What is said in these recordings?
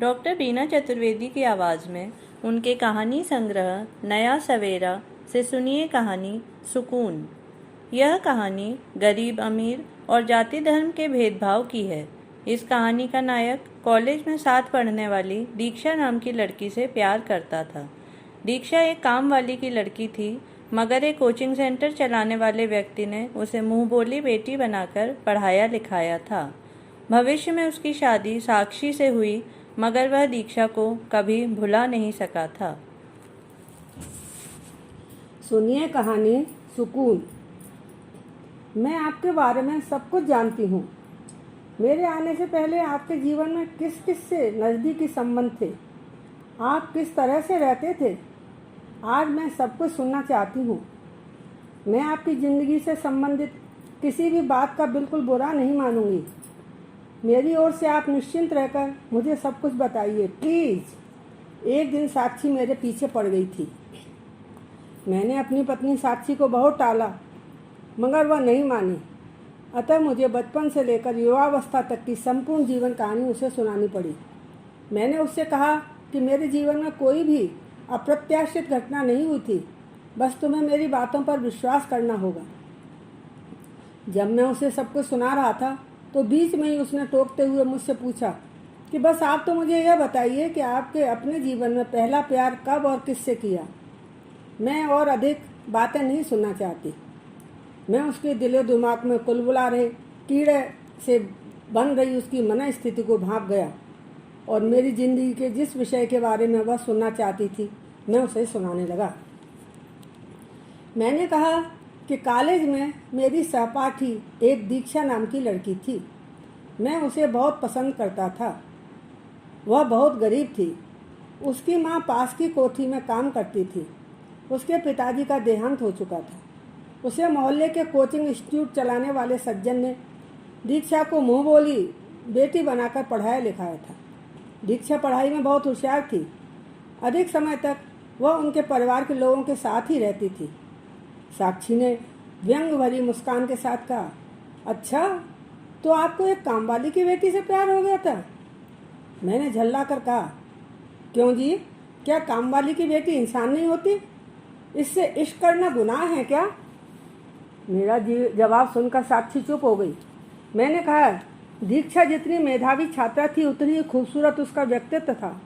Doctor बीना चतुर्वेदी की आवाज़ में उनके कहानी संग्रह नया सवेरा से सुनिए कहानी सुकून। यह कहानी गरीब अमीर और जाति धर्म के भेदभाव की है। इस कहानी का नायक कॉलेज में साथ पढ़ने वाली दीक्षा नाम की लड़की से प्यार करता था। दीक्षा एक काम वाली की लड़की थी, मगर एक कोचिंग सेंटर चलाने वाले व्यक्ति ने उसे मुंह बोली बेटी बनाकर पढ़ाया लिखाया था। भविष्य में उसकी शादी साक्षी से हुई, मगर वह दीक्षा को कभी भुला नहीं सका था। सुनिए कहानी सुकून। मैं आपके बारे में सब कुछ जानती हूँ। मेरे आने से पहले आपके जीवन में किस किस से नज़दीकी संबंध थे, आप किस तरह से रहते थे, आज मैं सब कुछ सुनना चाहती हूँ। मैं आपकी ज़िंदगी से संबंधित किसी भी बात का बिल्कुल बुरा नहीं मानूंगी। मेरी ओर से आप निश्चिंत रहकर मुझे सब कुछ बताइए प्लीज़। एक दिन साक्षी मेरे पीछे पड़ गई थी। मैंने अपनी पत्नी साक्षी को बहुत टाला, मगर वह नहीं मानी। अतः मुझे बचपन से लेकर युवावस्था तक की संपूर्ण जीवन कहानी उसे सुनानी पड़ी। मैंने उससे कहा कि मेरे जीवन में कोई भी अप्रत्याशित घटना नहीं हुई थी, बस तुम्हें मेरी बातों पर विश्वास करना होगा। जब मैं उसे सब कुछ सुना रहा था तो बीच में ही उसने टोकते हुए मुझसे पूछा कि बस आप तो मुझे यह बताइए कि आपके अपने जीवन में पहला प्यार कब और किससे किया। मैं और अधिक बातें नहीं सुनना चाहती। मैं उसके दिलो दिमाग में कुलबुला रहे कीड़े से बन रही उसकी मन स्थिति को भांप गया और मेरी जिंदगी के जिस विषय के बारे में वह सुनना चाहती थी मैं उसे सुनाने लगा। मैंने कहा कि कॉलेज में मेरी सहपाठी एक दीक्षा नाम की लड़की थी। मैं उसे बहुत पसंद करता था। वह बहुत गरीब थी। उसकी माँ पास की कोठी में काम करती थी। उसके पिताजी का देहांत हो चुका था। उसे मोहल्ले के कोचिंग इंस्टीट्यूट चलाने वाले सज्जन ने दीक्षा को मुँह बोली बेटी बनाकर पढ़ाया लिखाया था। दीक्षा पढ़ाई में बहुत होशियार थी। अधिक समय तक वह उनके परिवार के लोगों के साथ ही रहती थी। साक्षी ने व्यंग भरी मुस्कान के साथ कहा, अच्छा तो आपको एक कामवाली की बेटी से प्यार हो गया था? मैंने झल्ला कर कहा, क्यों जी, क्या कामवाली की बेटी इंसान नहीं होती? इससे इश्क करना गुनाह है क्या? मेरा जवाब सुनकर साक्षी चुप हो गई। मैंने कहा, दीक्षा जितनी मेधावी छात्रा थी उतनी ही खूबसूरत उसका व्यक्तित्व था।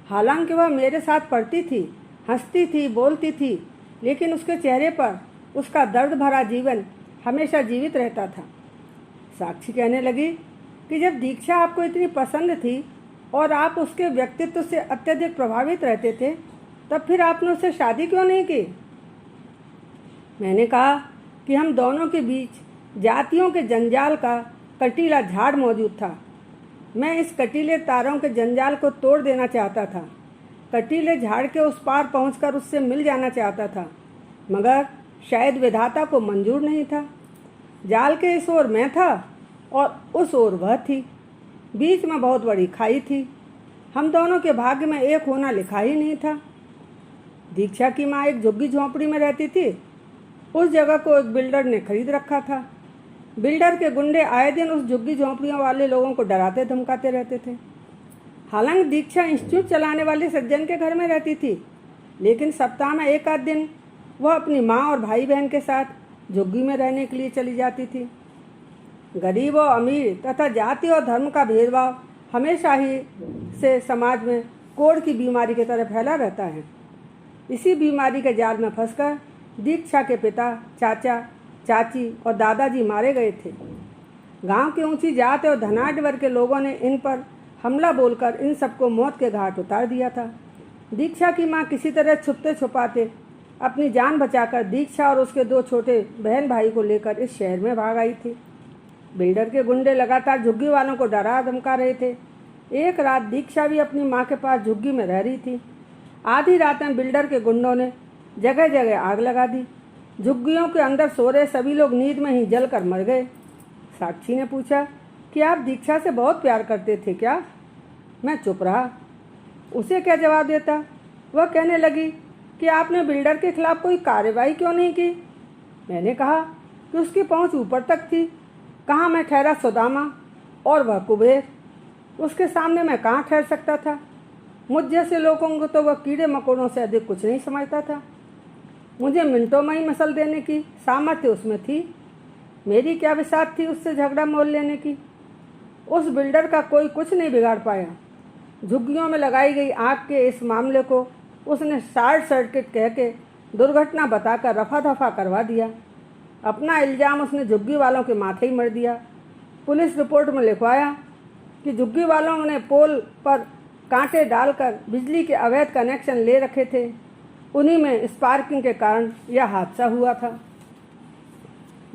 हालांकि वह मेरे साथ पढ़ती थी, हंसती थी, बोलती थी, लेकिन उसके चेहरे पर उसका दर्द भरा जीवन हमेशा जीवित रहता था। साक्षी कहने लगी कि जब दीक्षा आपको इतनी पसंद थी और आप उसके व्यक्तित्व से अत्यधिक प्रभावित रहते थे, तब फिर आपने उससे शादी क्यों नहीं की? मैंने कहा कि हम दोनों के बीच जातियों के जंजाल का कटीला झाड़ मौजूद था। मैं इस कटीले तारों के जंजाल को तोड़ देना चाहता था। कटीले झाड़ के उस पार पहुंचकर उससे मिल जाना चाहता था, मगर शायद विधाता को मंजूर नहीं था। जाल के इस ओर मैं था और उस ओर वह थी। बीच में बहुत बड़ी खाई थी। हम दोनों के भाग्य में एक होना लिखा ही नहीं था। दीक्षा की माँ एक झुग्गी झोंपड़ी में रहती थी। उस जगह को एक बिल्डर ने खरीद रखा था। बिल्डर के गुंडे आए दिन उस झुग्गी झोंपड़ियों वाले लोगों को डराते धमकाते रहते थे। हालांकि दीक्षा इंस्टीट्यूट चलाने वाले सज्जन के घर में रहती थी, लेकिन सप्ताह में एक आध दिन वह अपनी माँ और भाई बहन के साथ झुग्गी में रहने के लिए चली जाती थी। गरीब और अमीर तथा जाति और धर्म का भेदभाव हमेशा ही से समाज में कोढ़ की बीमारी की तरह फैला रहता है। इसी बीमारी के जाल में फंसकर दीक्षा के पिता, चाचा, चाची और दादाजी मारे गए थे। गांव की ऊंची जात और धनाढ्य वर्ग के लोगों ने इन पर हमला बोलकर इन सबको मौत के घाट उतार दिया था। दीक्षा की माँ किसी तरह छुपते छुपाते अपनी जान बचाकर दीक्षा और उसके दो छोटे बहन भाई को लेकर इस शहर में भाग आई थी। बिल्डर के गुंडे लगातार झुग्गी वालों को डरा धमका रहे थे। एक रात दीक्षा भी अपनी माँ के पास झुग्गी में रह रही थी। आधी रात में बिल्डर के गुंडों ने जगह जगह आग लगा दी। झुग्गियों के अंदर सो रहे सभी लोग नींद में ही जलकर मर गए। साक्षी ने पूछा कि आप दीक्षा से बहुत प्यार करते थे क्या? मैं चुप रहा। उसे क्या जवाब देता? वह कहने लगी कि आपने बिल्डर के खिलाफ कोई कार्रवाई क्यों नहीं की? मैंने कहा कि उसकी पहुंच ऊपर तक थी। कहाँ मैं ठहरा सुदामा और वह कुबेर। उसके सामने मैं कहाँ ठहर सकता था। मुझ जैसे लोगों को तो वह कीड़े मकोड़ों से अधिक कुछ नहीं समझता था। मुझे मिनटों में ही मसल देने की सामर्थ्य उसमें थी। मेरी क्या विसात थी उससे झगड़ा मोल लेने की। उस बिल्डर का कोई कुछ नहीं बिगाड़ पाया। झुग्गियों में लगाई गई आग के इस मामले को उसने शॉर्ट सर्किट कह के दुर्घटना बताकर रफा दफा करवा दिया। अपना इल्ज़ाम उसने झुग्गी वालों के माथे ही मर दिया। पुलिस रिपोर्ट में लिखवाया कि झुग्गी वालों ने पोल पर कांटे डालकर बिजली के अवैध कनेक्शन ले रखे थे। उन्हीं में स्पार्किंग के कारण यह हादसा हुआ था।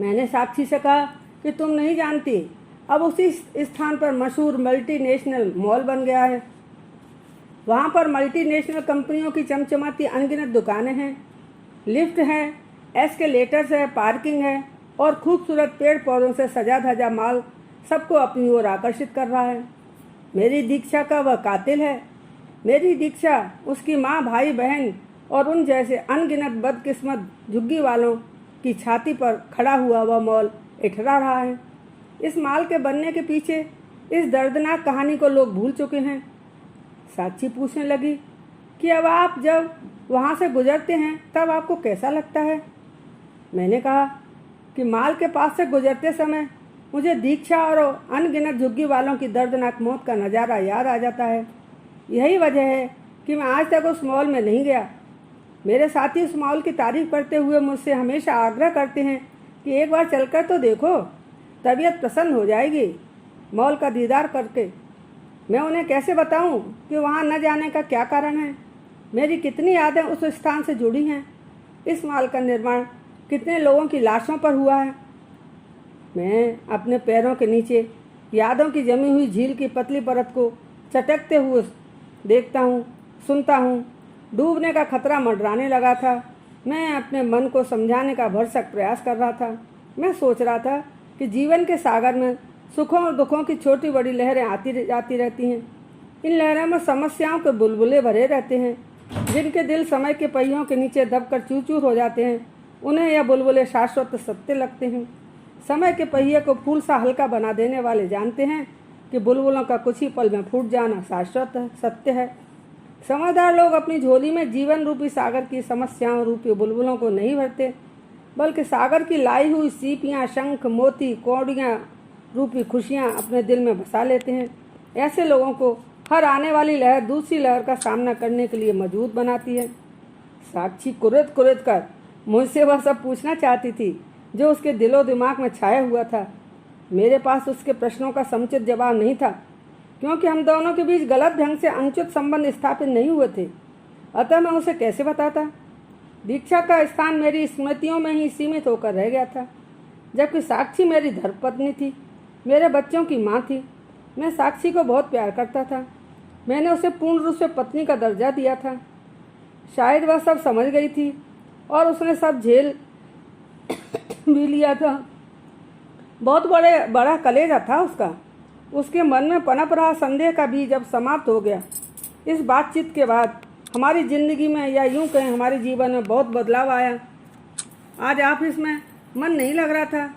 मैंने साक्षी से कहा कि तुम नहीं जानती, अब उसी स्थान पर मशहूर मल्टीनेशनल मॉल बन गया है। वहाँ पर मल्टीनेशनल कंपनियों की चमचमाती अनगिनत दुकानें हैं, लिफ्ट है, एस्केलेटर्स है, पार्किंग है और खूबसूरत पेड़ पौधों से सजा धजा माल सबको अपनी ओर आकर्षित कर रहा है। मेरी दीक्षा का वह कातिल है। मेरी दीक्षा, उसकी माँ, भाई बहन और उन जैसे अनगिनत बदकिस्मत झुग्गी वालों की छाती पर खड़ा हुआ वह मॉल इठरा रहा है। इस माल के बनने के पीछे इस दर्दनाक कहानी को लोग भूल चुके हैं। साक्षी पूछने लगी कि अब आप जब वहाँ से गुजरते हैं तब आपको कैसा लगता है। मैंने कहा कि माल के पास से गुजरते समय मुझे दीक्षा और अनगिनत झुग्गी वालों की दर्दनाक मौत का नज़ारा याद आ जाता है। यही वजह है कि मैं आज तक उस मॉल में नहीं गया। मेरे साथी उस मॉल की तारीफ करते हुए मुझसे हमेशा आग्रह करते हैं कि एक बार चलकर तो देखो, तबीयत प्रसन्न हो जाएगी मॉल का दीदार करके। मैं उन्हें कैसे बताऊं कि वहां न जाने का क्या कारण है। मेरी कितनी यादें उस स्थान से जुड़ी हैं। इस मॉल का निर्माण कितने लोगों की लाशों पर हुआ है। मैं अपने पैरों के नीचे यादों की जमी हुई झील की पतली परत को चटकते हुए देखता हूँ, सुनता हूँ। डूबने का खतरा मंडराने लगा था। मैं अपने मन को समझाने का भरसक प्रयास कर रहा था। मैं सोच रहा था कि जीवन के सागर में सुखों और दुखों की छोटी बड़ी लहरें आती जाती रहती हैं। इन लहरों में समस्याओं के बुलबुले भरे रहते हैं। जिनके दिल समय के पहियों के नीचे दबकर चूर चूर हो जाते हैं, उन्हें यह बुलबुले शाश्वत सत्य लगते हैं। समय के पहिए को फूल सा हल्का बना देने वाले जानते हैं कि बुलबुलों का कुछ ही पल में फूट जाना शाश्वत सत्य है। समझदार लोग अपनी झोली में जीवन रूपी सागर की समस्याओं रूपी बुलबुलों को नहीं भरते, बल्कि सागर की लाई हुई सीपियाँ, शंख, मोती, कौड़ियाँ रूपी खुशियाँ अपने दिल में बसा लेते हैं। ऐसे लोगों को हर आने वाली लहर दूसरी लहर का सामना करने के लिए मजबूत बनाती है। साक्षी कुरेद कुरेद कर मुझसे वह सब पूछना चाहती थी जो उसके दिलो दिमाग में छाया हुआ था। मेरे पास उसके प्रश्नों का समुचित जवाब नहीं था, क्योंकि हम दोनों के बीच गलत ढंग से अनुचित संबंध स्थापित नहीं हुए थे। अतः मैं उसे कैसे बताता। दीक्षा का स्थान मेरी स्मृतियों में ही सीमित होकर रह गया था, जबकि साक्षी मेरी धर्मपत्नी थी, मेरे बच्चों की माँ थी। मैं साक्षी को बहुत प्यार करता था। मैंने उसे पूर्ण रूप से पत्नी का दर्जा दिया था। शायद वह सब समझ गई थी और उसने सब झेल भी लिया था। बहुत बड़ा कलेजा था उसका। उसके मन में पनप रहा संदेह का बीज अब समाप्त हो गया। इस बातचीत के बाद हमारी ज़िंदगी में, या यूं कहें हमारे जीवन में, बहुत बदलाव आया। आज ऑफिस में मन नहीं लग रहा था।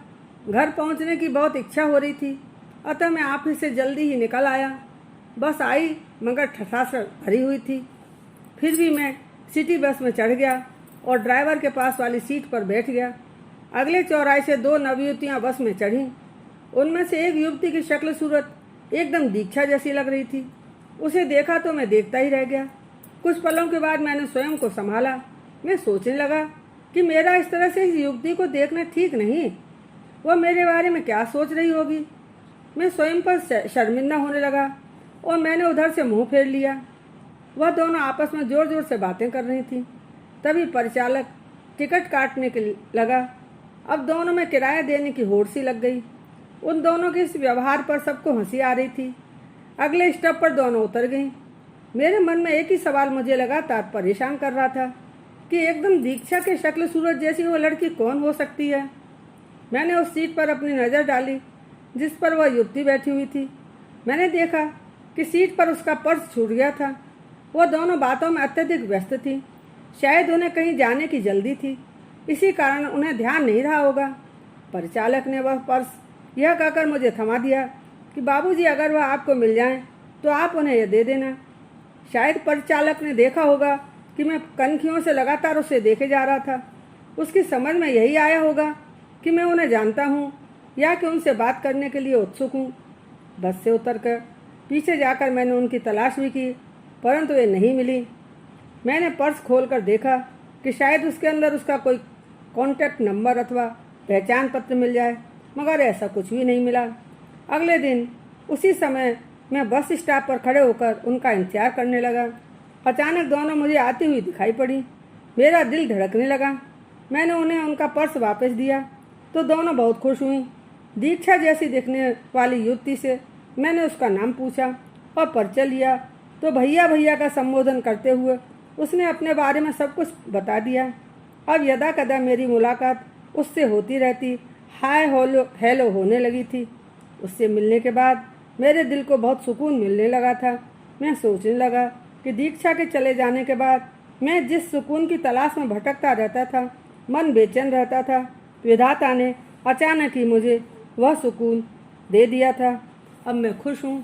घर पहुंचने की बहुत इच्छा हो रही थी, अतः मैं ऑफिस से जल्दी ही निकल आया। बस आई मगर ठठासर भरी हुई थी। फिर भी मैं सिटी बस में चढ़ गया और ड्राइवर के पास वाली सीट पर बैठ गया। अगले चौराहे से 2 नवयुवतियाँ बस में चढ़ीं। उनमें से एक युवती की शक्ल सूरत एकदम दीक्षा जैसी लग रही थी। उसे देखा तो मैं देखता ही रह गया। कुछ पलों के बाद मैंने स्वयं को संभाला। मैं सोचने लगा कि मेरा इस तरह से इस युवती को देखना ठीक नहीं। वह मेरे बारे में क्या सोच रही होगी। मैं स्वयं पर शर्मिंदा होने लगा और मैंने उधर से मुंह फेर लिया। वह दोनों आपस में जोर जोर से बातें कर रही थीं। तभी परिचालक टिकट काटने के लगा। अब दोनों में किराया देने की होड़ सी लग गई। उन दोनों के इस व्यवहार पर सबको हंसी आ रही थी। अगले स्टॉप पर दोनों उतर गईं। मेरे मन में एक ही सवाल मुझे लगातार परेशान कर रहा था कि एकदम दीक्षा के शक्ल सूरत जैसी वो लड़की कौन हो सकती है। मैंने उस सीट पर अपनी नज़र डाली जिस पर वह युवती बैठी हुई थी। मैंने देखा कि सीट पर उसका पर्स छूट गया था। वह दोनों बातों में अत्यधिक व्यस्त थी। शायद उन्हें कहीं जाने की जल्दी थी, इसी कारण उन्हें ध्यान नहीं रहा होगा। परिचालक ने वह पर्स यह कहकर मुझे थमा दिया कि बाबूजी, अगर वह आपको मिल जाएं तो आप उन्हें यह दे देना। शायद परिचालक ने देखा होगा कि मैं कनखियों से लगातार उसे देखे जा रहा था। उसकी समझ में यही आया होगा कि मैं उन्हें जानता हूँ या कि उनसे बात करने के लिए उत्सुक हूँ। बस से उतरकर पीछे जाकर मैंने उनकी तलाश भी की, परंतु वे नहीं मिली। मैंने पर्स खोलकर देखा कि शायद उसके अंदर उसका कोई कॉन्टैक्ट नंबर अथवा पहचान पत्र मिल जाए, मगर ऐसा कुछ भी नहीं मिला। अगले दिन उसी समय मैं बस स्टॉप पर खड़े होकर उनका इंतजार करने लगा। अचानक दोनों मुझे आती हुई दिखाई पड़ी। मेरा दिल धड़कने लगा। मैंने उन्हें उनका पर्स वापस दिया तो दोनों बहुत खुश हुई। दीक्षा जैसी दिखने वाली युवती से मैंने उसका नाम पूछा और परिचय लिया तो भैया भैया का संबोधन करते हुए उसने अपने बारे में सब कुछ बता दिया। अब यदा कदा मेरी मुलाकात उससे होती रहती, हाय हेलो होने लगी थी। उससे मिलने के बाद मेरे दिल को बहुत सुकून मिलने लगा था। मैं सोचने लगा कि दीक्षा के चले जाने के बाद मैं जिस सुकून की तलाश में भटकता रहता था, मन बेचैन रहता था, विधाता ने अचानक ही मुझे वह सुकून दे दिया था। अब मैं खुश हूँ।